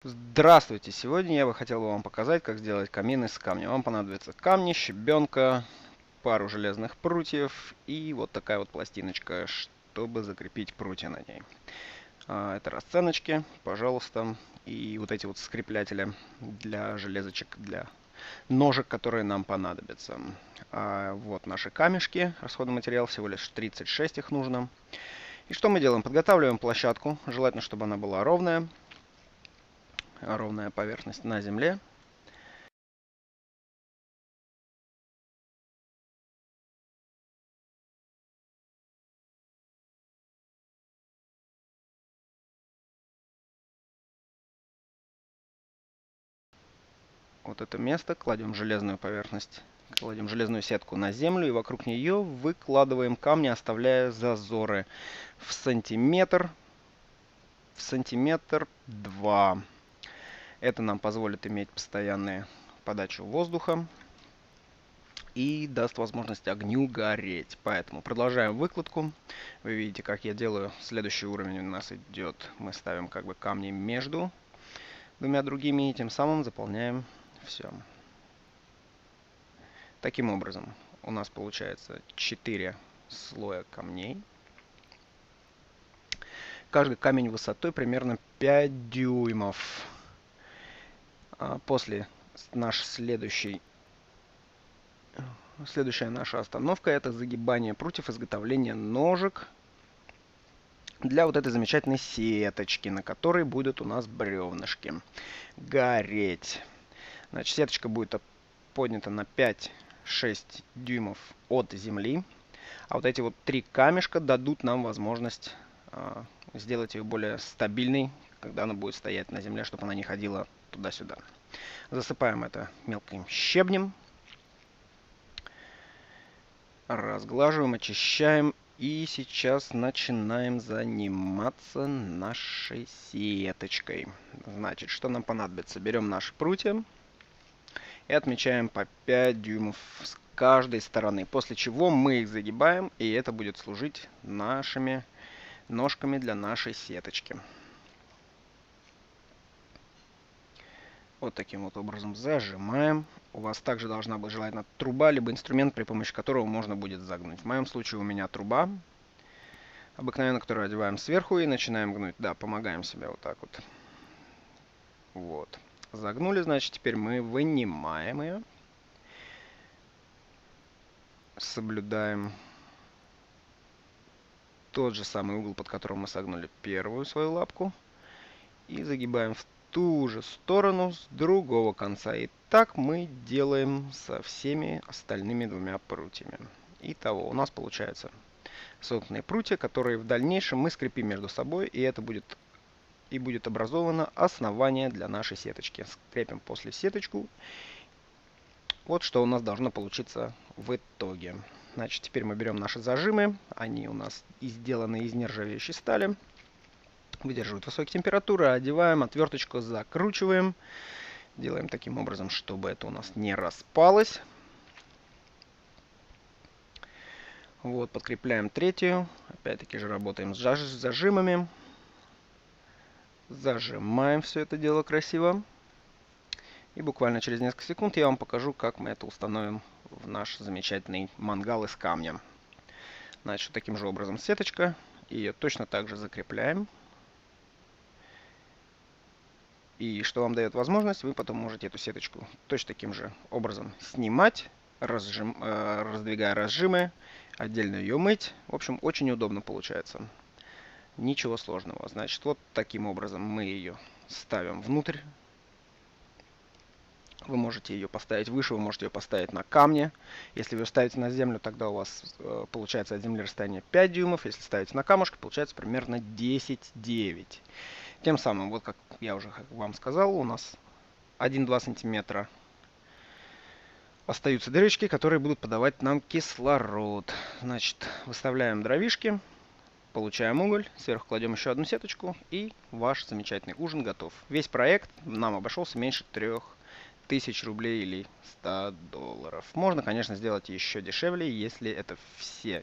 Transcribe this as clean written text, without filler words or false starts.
Здравствуйте! Сегодня я бы хотел вам показать, как сделать камин из камня. Вам понадобится камни, щебенка, пару железных прутьев и вот такая вот пластиночка, чтобы закрепить прутья на ней. Это расценочки, пожалуйста, и вот эти вот скреплятели для железочек, для ножек, которые нам понадобятся. Вот наши камешки, расходный материал, всего лишь 36 их нужно. И что мы делаем? Подготавливаем площадку, желательно, чтобы она была ровная поверхность на земле. Вот это место кладем железную поверхность, кладем железную сетку на землю и вокруг нее выкладываем камни, оставляя зазоры в сантиметр 2. Это нам позволит иметь постоянную подачу воздуха и даст возможность огню гореть. Поэтому продолжаем выкладку. Вы видите, как я делаю. Следующий уровень у нас идет. Мы ставим как бы камни между двумя другими и тем самым заполняем все. Таким образом, у нас получается 4 слоя камней. Каждый камень высотой примерно 5 дюймов. После следующая наша остановка — это загибание прутьев, изготовление ножек для вот этой замечательной сеточки, на которой будут у нас бревнышки гореть. Значит, сеточка будет поднята на 5-6 дюймов от земли. А вот эти вот 3 камешка дадут нам возможность сделать ее более стабильной, когда она будет стоять на земле, чтобы она не ходила туда-сюда. Засыпаем это мелким щебнем. Разглаживаем, очищаем. И сейчас начинаем заниматься нашей сеточкой. Значит, что нам понадобится? Берем наши прутья и отмечаем по 5 дюймов с каждой стороны. После чего мы их загибаем, и это будет служить нашими ножками для нашей сеточки. Вот таким вот образом зажимаем. У вас также должна быть желательно труба, либо инструмент, при помощи которого можно будет загнуть. В моем случае у меня труба обыкновенно, которую одеваем сверху и начинаем гнуть. Да, помогаем себе вот так вот. Вот. Загнули, значит, теперь мы вынимаем ее. Соблюдаем тот же самый угол, под которым мы согнули первую свою лапку. И загибаем в ту же сторону с другого конца. И так мы делаем со всеми остальными двумя прутьями. Итого у нас получается сомкнутые прутья, которые в дальнейшем мы скрепим между собой, и это будет образовано основание для нашей сеточки. Скрепим после сеточку. Вот что у нас должно получиться в итоге. Значит, теперь мы берем наши зажимы. Они у нас сделаны из нержавеющей стали. Выдерживают высокие температуры. Одеваем, отверточку закручиваем. Делаем таким образом, чтобы это у нас не распалось. Вот, подкрепляем третью. Опять-таки же работаем с зажимами. Зажимаем все это дело красиво. И буквально через несколько секунд я вам покажу, как мы это установим в наш замечательный мангал из камня. Значит, таким же образом сеточка. Ее точно так же закрепляем. И что вам дает возможность, вы потом можете эту сеточку точно таким же образом снимать, раздвигая разжимы, отдельно ее мыть. В общем, очень удобно получается. Ничего сложного. Значит, вот таким образом мы ее ставим внутрь. Вы можете ее поставить выше, вы можете ее поставить на камне. Если вы ее ставите на землю, тогда у вас получается от земли расстояние 5 дюймов. Если ставите на камушек, получается примерно 10-9. Тем самым, вот как я уже вам сказал, у нас 1-2 сантиметра остаются дырочки, которые будут подавать нам кислород. Значит, выставляем дровишки, получаем уголь, сверху кладем еще одну сеточку, и ваш замечательный ужин готов. Весь проект нам обошелся меньше 3000 рублей или $100. Можно, конечно, сделать еще дешевле, если это все